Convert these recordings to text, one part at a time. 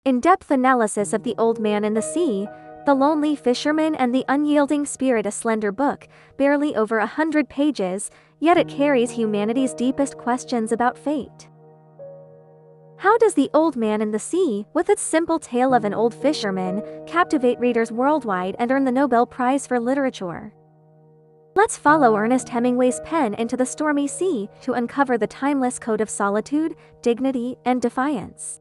In-depth analysis of The Old Man and the Sea, The Lonely Fisherman and the Unyielding Spirit, a slender book, barely over 100 pages, yet it carries humanity's deepest questions about fate. How does The Old Man and the Sea, with its simple tale of an old fisherman, captivate readers worldwide and earn the Nobel Prize for Literature? Let's follow Ernest Hemingway's pen into the stormy sea to uncover the timeless code of solitude, dignity, and defiance.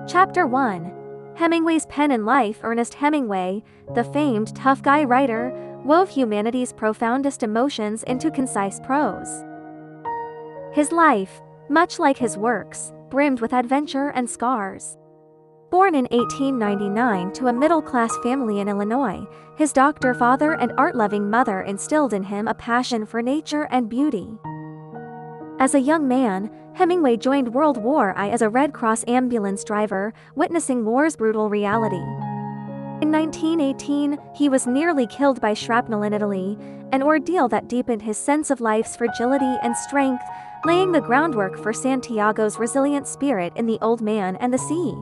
Chapter 1. Hemingway's Pen and Life. Ernest Hemingway, the famed tough guy writer, wove humanity's profoundest emotions into concise prose. His life, much like his works, brimmed with adventure and scars. Born in 1899 to a middle-class family in Illinois, his doctor father and art-loving mother instilled in him a passion for nature and beauty. As a young man, Hemingway joined World War I as a Red Cross ambulance driver, witnessing war's brutal reality. In 1918, he was nearly killed by shrapnel in Italy, an ordeal that deepened his sense of life's fragility and strength, laying the groundwork for Santiago's resilient spirit in The Old Man and the Sea.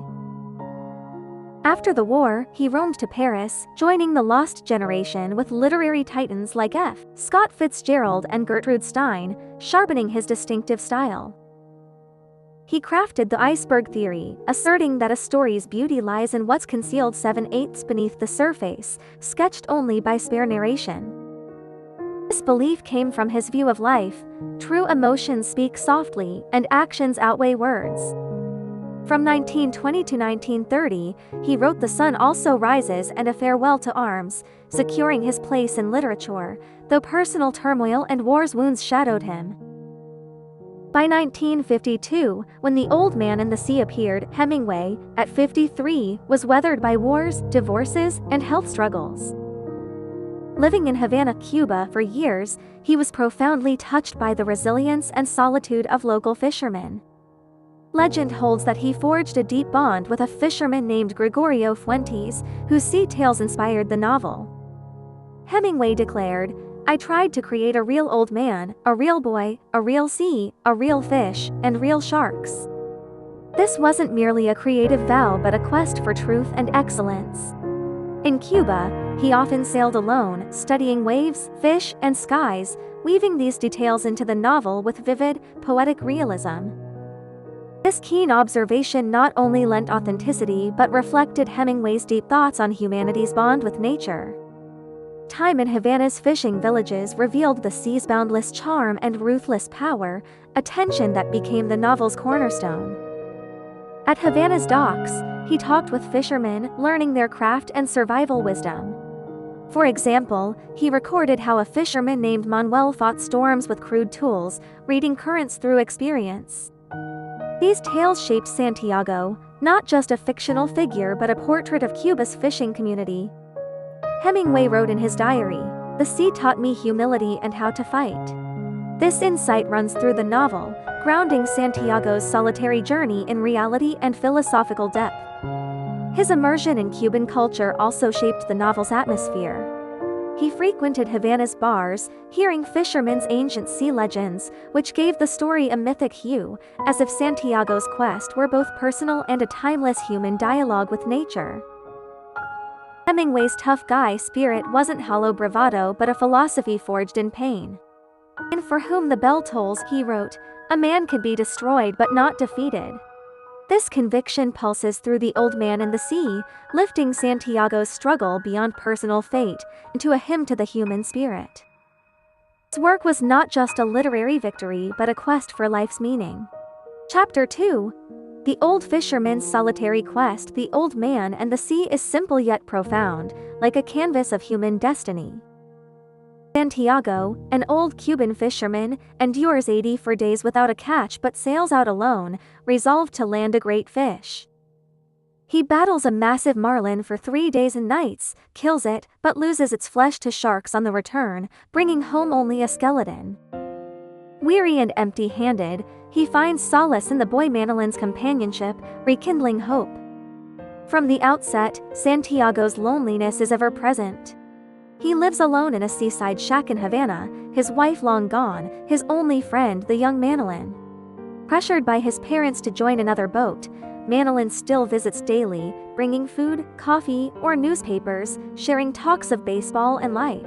After the war, he roamed to Paris, joining the lost generation with literary titans like F. Scott Fitzgerald and Gertrude Stein, sharpening his distinctive style. He crafted the Iceberg Theory, asserting that a story's beauty lies in what's concealed 7/8 beneath the surface, sketched only by spare narration. This belief came from his view of life: true emotions speak softly, and actions outweigh words. From 1920 to 1930, he wrote The Sun Also Rises and A Farewell to Arms, securing his place in literature, though personal turmoil and war's wounds shadowed him. By 1952, when The Old Man and the Sea appeared, Hemingway, at 53, was weathered by wars, divorces, and health struggles. Living in Havana, Cuba for years, he was profoundly touched by the resilience and solitude of local fishermen. Legend holds that he forged a deep bond with a fisherman named Gregorio Fuentes, whose sea tales inspired the novel. Hemingway declared, "I tried to create a real old man, a real boy, a real sea, a real fish, and real sharks." This wasn't merely a creative vow but a quest for truth and excellence. In Cuba, he often sailed alone, studying waves, fish, and skies, weaving these details into the novel with vivid, poetic realism. This keen observation not only lent authenticity but reflected Hemingway's deep thoughts on humanity's bond with nature. Time in Havana's fishing villages revealed the sea's boundless charm and ruthless power, a tension that became the novel's cornerstone. At Havana's docks, he talked with fishermen, learning their craft and survival wisdom. For example, he recorded how a fisherman named Manuel fought storms with crude tools, reading currents through experience. These tales shaped Santiago, not just a fictional figure but a portrait of Cuba's fishing community. Hemingway wrote in his diary, "The sea taught me humility and how to fight." This insight runs through the novel, grounding Santiago's solitary journey in reality and philosophical depth. His immersion in Cuban culture also shaped the novel's atmosphere. He frequented Havana's bars, hearing fishermen's ancient sea legends, which gave the story a mythic hue, as if Santiago's quest were both personal and a timeless human dialogue with nature. Hemingway's tough guy spirit wasn't hollow bravado but a philosophy forged in pain. In For Whom the Bell Tolls, he wrote, "A man can be destroyed but not defeated." This conviction pulses through The Old Man and the Sea, lifting Santiago's struggle beyond personal fate into a hymn to the human spirit. His work was not just a literary victory but a quest for life's meaning. Chapter 2. The Old Fisherman's Solitary Quest. The Old Man and the Sea is simple yet profound, like a canvas of human destiny. Santiago, an old Cuban fisherman, endures 84 days without a catch but sails out alone, resolved to land a great fish. He battles a massive marlin for 3 days and nights, kills it, but loses its flesh to sharks on the return, bringing home only a skeleton. Weary and empty-handed, he finds solace in the boy Manolin's companionship, rekindling hope. From the outset, Santiago's loneliness is ever present. He lives alone in a seaside shack in Havana, his wife long gone, his only friend the young Manolin. Pressured by his parents to join another boat, Manolin still visits daily, bringing food, coffee, or newspapers, sharing talks of baseball and life.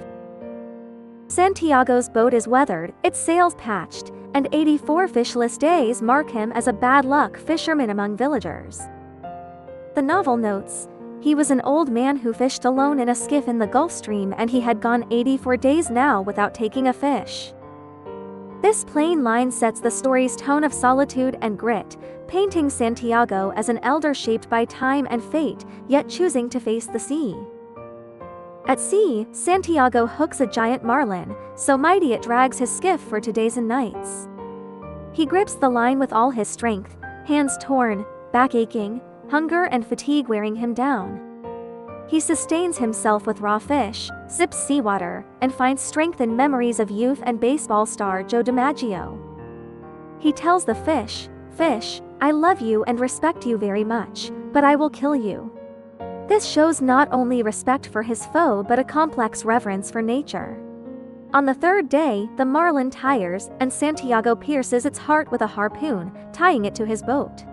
Santiago's boat is weathered, its sails patched, and 84 fishless days mark him as a bad luck fisherman among villagers. The novel notes, he was an old man who fished alone in a skiff in the Gulf Stream, and he had gone 84 days now without taking a fish. This plain line sets the story's tone of solitude and grit, painting Santiago as an elder shaped by time and fate, yet choosing to face the sea. At sea, Santiago hooks a giant marlin, so mighty it drags his skiff for 2 days and nights. He grips the line with all his strength, hands torn, back aching, hunger and fatigue wearing him down. He sustains himself with raw fish, sips seawater, and finds strength in memories of youth and baseball star Joe DiMaggio. He tells the fish, "Fish, I love you and respect you very much, but I will kill you." This shows not only respect for his foe but a complex reverence for nature. On the 3rd day, the marlin tires, and Santiago pierces its heart with a harpoon, tying it to his boat.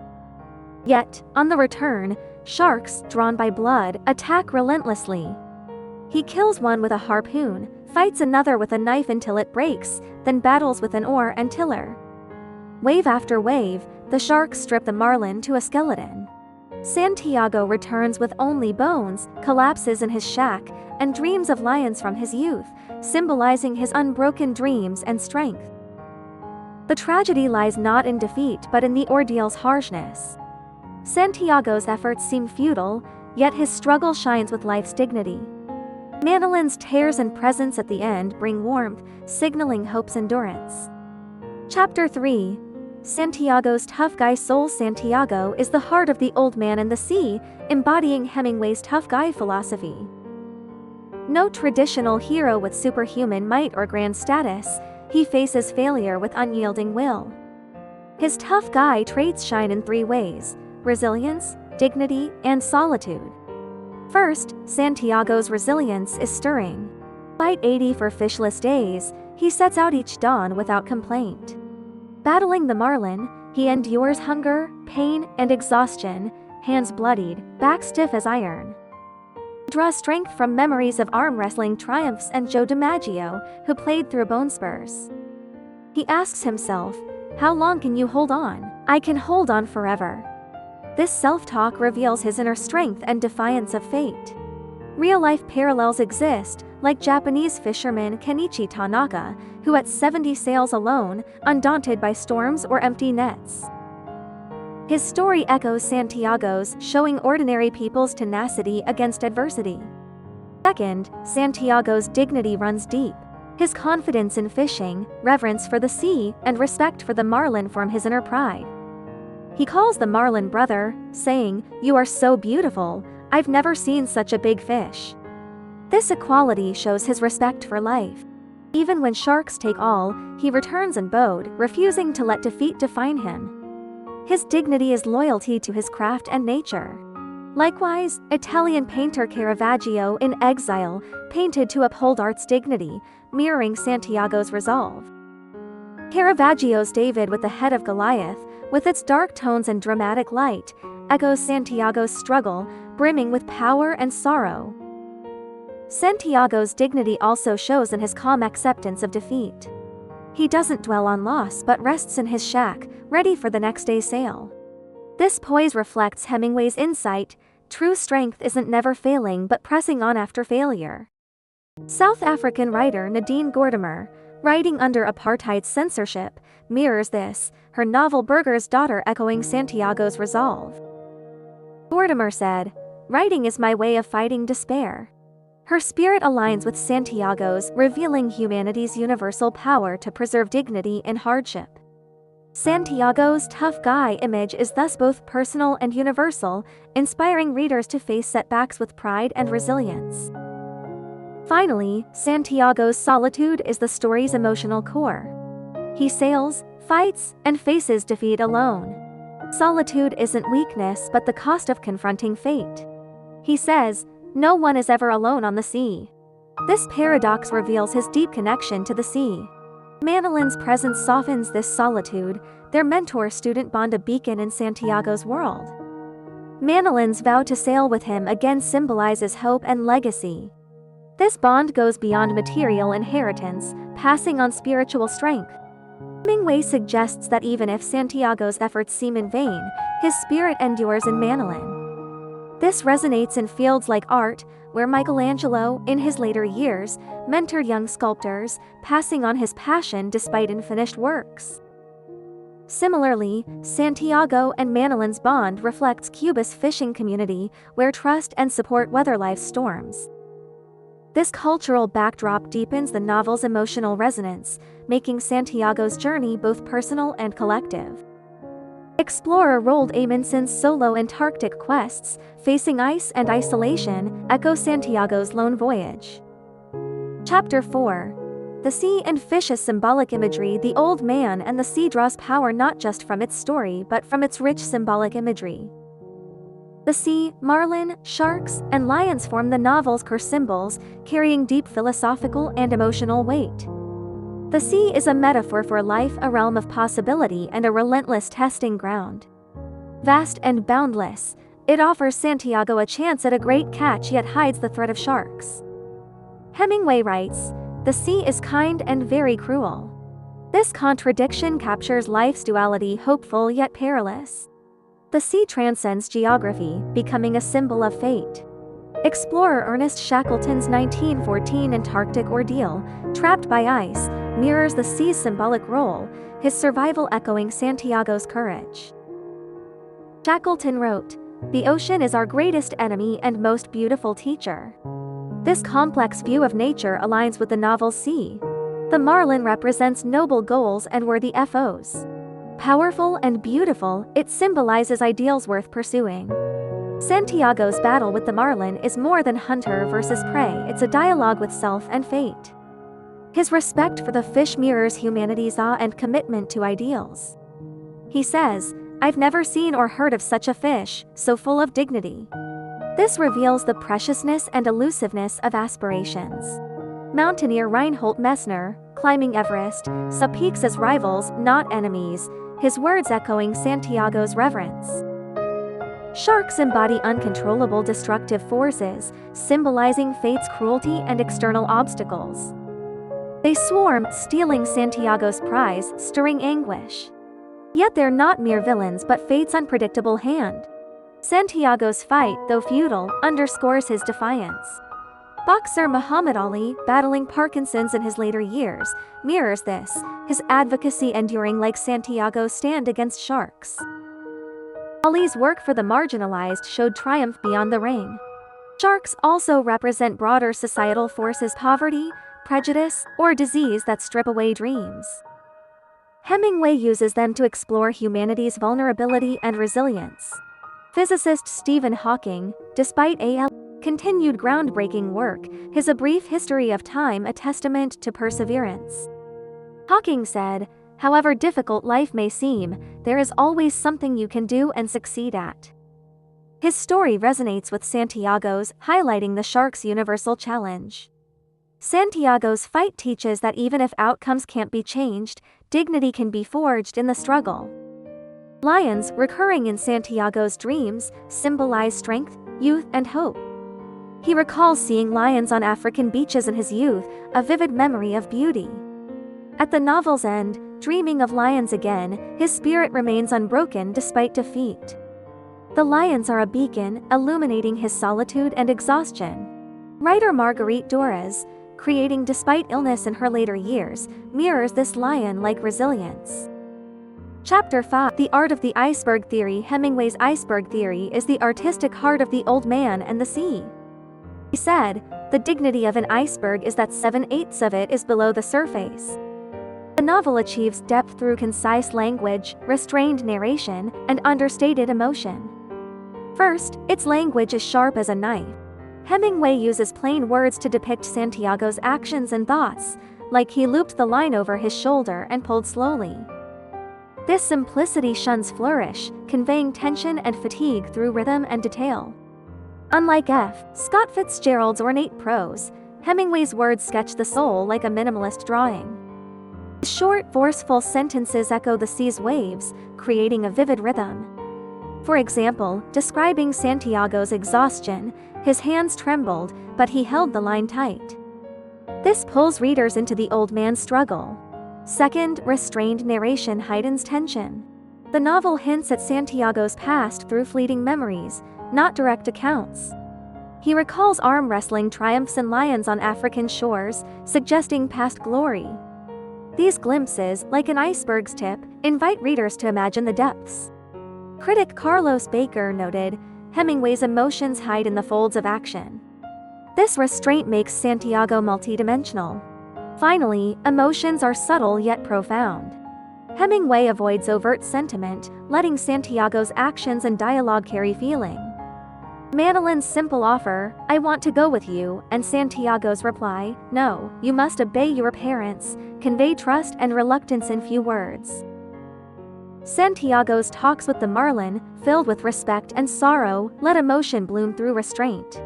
Yet, on the return, sharks, drawn by blood, attack relentlessly. He kills one with a harpoon, fights another with a knife until it breaks, then battles with an oar and tiller. Wave after wave, the sharks strip the marlin to a skeleton. Santiago returns with only bones, collapses in his shack, and dreams of lions from his youth, symbolizing his unbroken dreams and strength. The tragedy lies not in defeat but in the ordeal's harshness. Santiago's efforts seem futile, yet his struggle shines with life's dignity. Manolin's tears and presence at the end bring warmth, signaling hope's endurance. Chapter 3. Santiago's tough guy soul. Santiago is the heart of the old man and the sea, embodying Hemingway's tough guy philosophy. No traditional hero with superhuman might or grand status, he faces failure with unyielding will. His tough guy traits shine in 3 ways: resilience, dignity, and solitude. First, Santiago's resilience is stirring. Despite 84 fishless days, he sets out each dawn without complaint. Battling the marlin, he endures hunger, pain, and exhaustion, hands bloodied, back stiff as iron. He draws strength from memories of arm wrestling triumphs and Joe DiMaggio, who played through bone spurs. He asks himself, "How long can you hold on? I can hold on forever." This self-talk reveals his inner strength and defiance of fate. Real-life parallels exist, like Japanese fisherman Kenichi Tanaka, who at 70 sails alone, undaunted by storms or empty nets. His story echoes Santiago's, showing ordinary people's tenacity against adversity. Second, Santiago's dignity runs deep. His confidence in fishing, reverence for the sea, and respect for the marlin form his inner pride. He calls the marlin brother, saying, "You are so beautiful, I've never seen such a big fish." This equality shows his respect for life. Even when sharks take all, he returns unbowed, refusing to let defeat define him. His dignity is loyalty to his craft and nature. Likewise, Italian painter Caravaggio in Exile painted to uphold art's dignity, mirroring Santiago's resolve. Caravaggio's David with the Head of Goliath, with its dark tones and dramatic light, echoes Santiago's struggle, brimming with power and sorrow. Santiago's dignity also shows in his calm acceptance of defeat. He doesn't dwell on loss but rests in his shack, ready for the next day's sail. This poise reflects Hemingway's insight: true strength isn't never failing but pressing on after failure. South African writer Nadine Gordimer, writing under apartheid's censorship, mirrors this, her novel Burger's Daughter echoing Santiago's resolve. Gordimer said, "Writing is my way of fighting despair." Her spirit aligns with Santiago's, revealing humanity's universal power to preserve dignity in hardship. Santiago's tough guy image is thus both personal and universal, inspiring readers to face setbacks with pride and resilience. Finally, Santiago's solitude is the story's emotional core. He sails, fights, and faces defeat alone. Solitude isn't weakness but the cost of confronting fate. He says, "No one is ever alone on the sea." This paradox reveals his deep connection to the sea. Manolin's presence softens this solitude, their mentor-student bond a beacon in Santiago's world. Manolin's vow to sail with him again symbolizes hope and legacy. This bond goes beyond material inheritance, passing on spiritual strength. Hemingway suggests that even if Santiago's efforts seem in vain, his spirit endures in Manolin. This resonates in fields like art, where Michelangelo, in his later years, mentored young sculptors, passing on his passion despite unfinished works. Similarly, Santiago and Manolin's bond reflects Cuba's fishing community, where trust and support weather life's storms. This cultural backdrop deepens the novel's emotional resonance, making Santiago's journey both personal and collective. Explorer Roald Amundson's solo Antarctic quests, facing ice and isolation, echo Santiago's lone voyage. Chapter 4. The Sea and Fish's symbolic imagery. The Old Man and the Sea draws power not just from its story but from its rich symbolic imagery. The sea, marlin, sharks, and lions form the novel's core symbols, carrying deep philosophical and emotional weight. The sea is a metaphor for life, a realm of possibility and a relentless testing ground. Vast and boundless, it offers Santiago a chance at a great catch yet hides the threat of sharks. Hemingway writes, "The sea is kind and very cruel." This contradiction captures life's duality, hopeful yet perilous. The sea transcends geography, becoming a symbol of fate. Explorer Ernest Shackleton's 1914 Antarctic ordeal, trapped by ice, mirrors the sea's symbolic role, his survival echoing Santiago's courage. Shackleton wrote, "The ocean is our greatest enemy and most beautiful teacher." This complex view of nature aligns with the novel's sea. The marlin represents noble goals and worthy efforts. Powerful and beautiful, it symbolizes ideals worth pursuing. Santiago's battle with the marlin is more than hunter versus prey, it's a dialogue with self and fate. His respect for the fish mirrors humanity's awe and commitment to ideals. He says, "I've never seen or heard of such a fish, so full of dignity." This reveals the preciousness and elusiveness of aspirations. Mountaineer Reinhold Messner, climbing Everest, saw peaks as rivals, not enemies, his words echoing Santiago's reverence. Sharks embody uncontrollable destructive forces, symbolizing fate's cruelty and external obstacles. They swarm, stealing Santiago's prize, stirring anguish. Yet they're not mere villains but fate's unpredictable hand. Santiago's fight, though futile, underscores his defiance. Boxer Muhammad Ali, battling Parkinson's in his later years, mirrors this, his advocacy enduring like Santiago's stand against sharks. Ali's work for the marginalized showed triumph beyond the ring. Sharks also represent broader societal forces: poverty, prejudice, or disease that strip away dreams. Hemingway uses them to explore humanity's vulnerability and resilience. Physicist Stephen Hawking, despite a.l. continued groundbreaking work, his A Brief History of Time a testament to perseverance. Hawking said, "However difficult life may seem, there is always something you can do and succeed at." His story resonates with Santiago's, highlighting the shark's universal challenge. Santiago's fight teaches that even if outcomes can't be changed, dignity can be forged in the struggle. Lions, recurring in Santiago's dreams, symbolize strength, youth, and hope. He recalls seeing lions on African beaches in his youth, a vivid memory of beauty. At the novel's end, dreaming of lions again, his spirit remains unbroken despite defeat. The lions are a beacon, illuminating his solitude and exhaustion. Writer Marguerite Duras, creating despite illness in her later years, mirrors this lion-like resilience. Chapter 5. The Art of the Iceberg Theory. Hemingway's Iceberg Theory is the artistic heart of The Old Man and the Sea. He said, "The dignity of an iceberg is that 7/8 of it is below the surface." The novel achieves depth through concise language, restrained narration, and understated emotion. First, its language is sharp as a knife. Hemingway uses plain words to depict Santiago's actions and thoughts, like he looped the line over his shoulder and pulled slowly. This simplicity shuns flourish, conveying tension and fatigue through rhythm and detail. Unlike F. Scott Fitzgerald's ornate prose, Hemingway's words sketch the soul like a minimalist drawing. Short, forceful sentences echo the sea's waves, creating a vivid rhythm. For example, describing Santiago's exhaustion, his hands trembled, but he held the line tight. This pulls readers into the old man's struggle. Second, restrained narration heightens tension. The novel hints at Santiago's past through fleeting memories, not direct accounts. He recalls arm wrestling triumphs and lions on African shores, suggesting past glory. These glimpses, like an iceberg's tip, invite readers to imagine the depths. Critic Carlos Baker noted, Hemingway's emotions hide in the folds of action. This restraint makes Santiago multidimensional. Finally, emotions are subtle yet profound. Hemingway avoids overt sentiment, letting Santiago's actions and dialogue carry feeling. Manolin's simple offer, "I want to go with you," and Santiago's reply, "No, you must obey your parents," convey trust and reluctance in few words. Santiago's talks with the marlin, filled with respect and sorrow, let emotion bloom through restraint.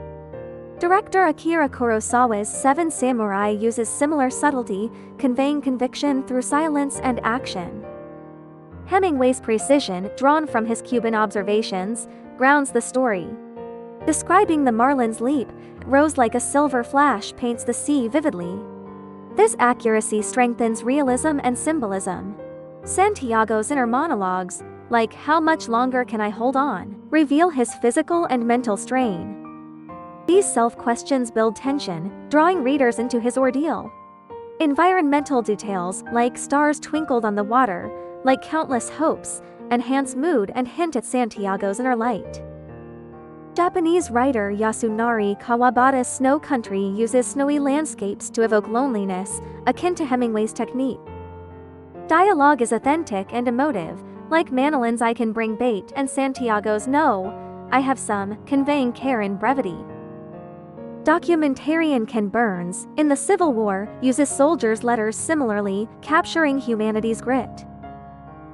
Director Akira Kurosawa's Seven Samurai uses similar subtlety, conveying conviction through silence and action. Hemingway's precision, drawn from his Cuban observations, grounds the story. Describing the marlin's leap, rose like a silver flash paints the sea vividly. This accuracy strengthens realism and symbolism. Santiago's inner monologues, like "How much longer can I hold on?" reveal his physical and mental strain. These self-questions build tension, drawing readers into his ordeal. Environmental details, like stars twinkled on the water, like countless hopes, enhance mood and hint at Santiago's inner light. Japanese writer Yasunari Kawabata's Snow Country uses snowy landscapes to evoke loneliness, akin to Hemingway's technique. Dialogue is authentic and emotive, like Manolin's "I can bring bait" and Santiago's "No, I have some," conveying care and brevity. Documentarian Ken Burns, in the Civil War, uses soldiers' letters similarly, capturing humanity's grit.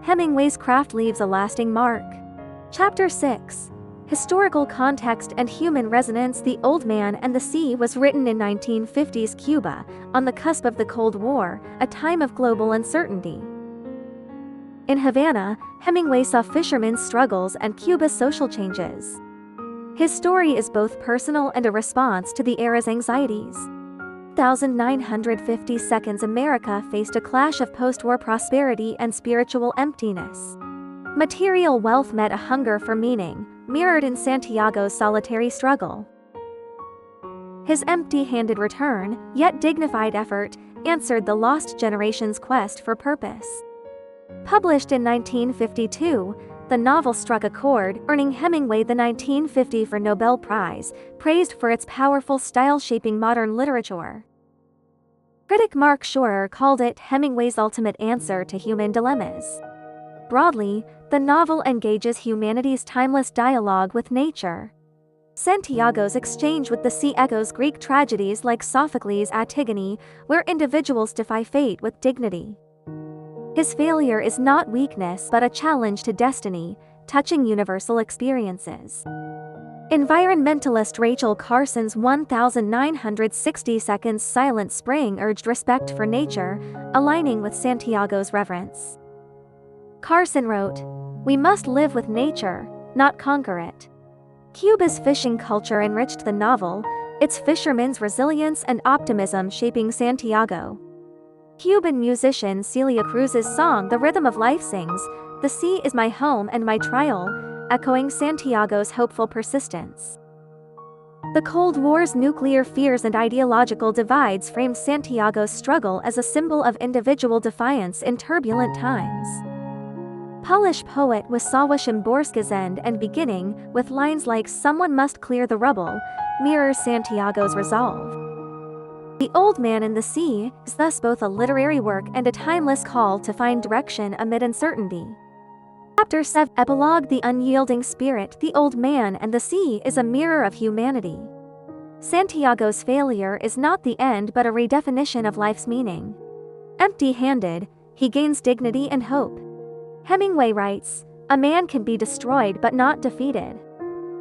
Hemingway's craft leaves a lasting mark. Chapter 6. Historical Context and Human Resonance. The Old Man and the Sea was written in 1950s Cuba, on the cusp of the Cold War, a time of global uncertainty. In Havana, Hemingway saw fishermen's struggles and Cuba's social changes. His story is both personal and a response to the era's anxieties. 1952 America faced a clash of post-war prosperity and spiritual emptiness. Material wealth met a hunger for meaning, mirrored in Santiago's solitary struggle. His empty-handed return, yet dignified effort, answered the lost generation's quest for purpose. Published in 1952, the novel struck a chord, earning Hemingway the 1954 Nobel Prize, praised for its powerful style shaping modern literature. Critic Mark Schorer called it Hemingway's ultimate answer to human dilemmas. Broadly, the novel engages humanity's timeless dialogue with nature. Santiago's exchange with the sea echoes Greek tragedies like Sophocles' Antigone, where individuals defy fate with dignity. His failure is not weakness but a challenge to destiny, touching universal experiences. Environmentalist Rachel Carson's 1960 Silent Spring urged respect for nature, aligning with Santiago's reverence. Carson wrote, "We must live with nature, not conquer it." Cuba's fishing culture enriched the novel, its fishermen's resilience and optimism shaping Santiago. Cuban musician Celia Cruz's song "The Rhythm of Life" sings, "The sea is my home and my trial," echoing Santiago's hopeful persistence. The Cold War's nuclear fears and ideological divides framed Santiago's struggle as a symbol of individual defiance in turbulent times. Polish poet Wisława Szymborska's End and Beginning, with lines like "Someone must clear the rubble," mirrors Santiago's resolve. The Old Man and the Sea is thus both a literary work and a timeless call to find direction amid uncertainty. Chapter 7 Epilogue The Unyielding Spirit. The Old Man and the Sea is a mirror of humanity. Santiago's failure is not the end but a redefinition of life's meaning. Empty-handed, he gains dignity and hope. Hemingway writes, "A man can be destroyed but not defeated."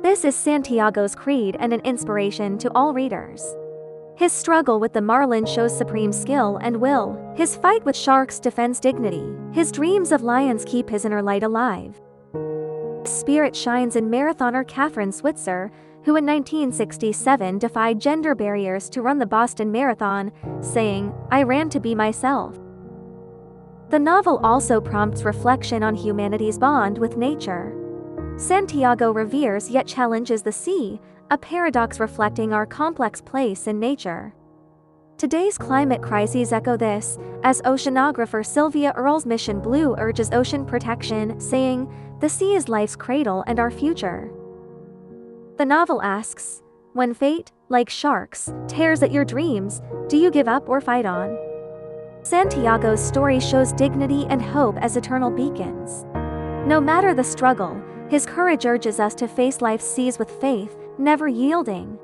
This is Santiago's creed and an inspiration to all readers. His struggle with the marlin shows supreme skill and will. His fight with sharks defends dignity. His dreams of lions keep his inner light alive. Spirit shines in marathoner Kathrine Switzer, who in 1967 defied gender barriers to run the Boston Marathon, saying, "I ran to be myself." The novel also prompts reflection on humanity's bond with nature. Santiago reveres yet challenges the sea, a paradox reflecting our complex place in nature. Today's climate crises echo this, as oceanographer Sylvia Earle's Mission Blue urges ocean protection, saying, "The sea is life's cradle and our future." The novel asks, when fate, like sharks, tears at your dreams, do you give up or fight on? Santiago's story shows dignity and hope as eternal beacons. No matter the struggle, his courage urges us to face life's seas with faith, never yielding.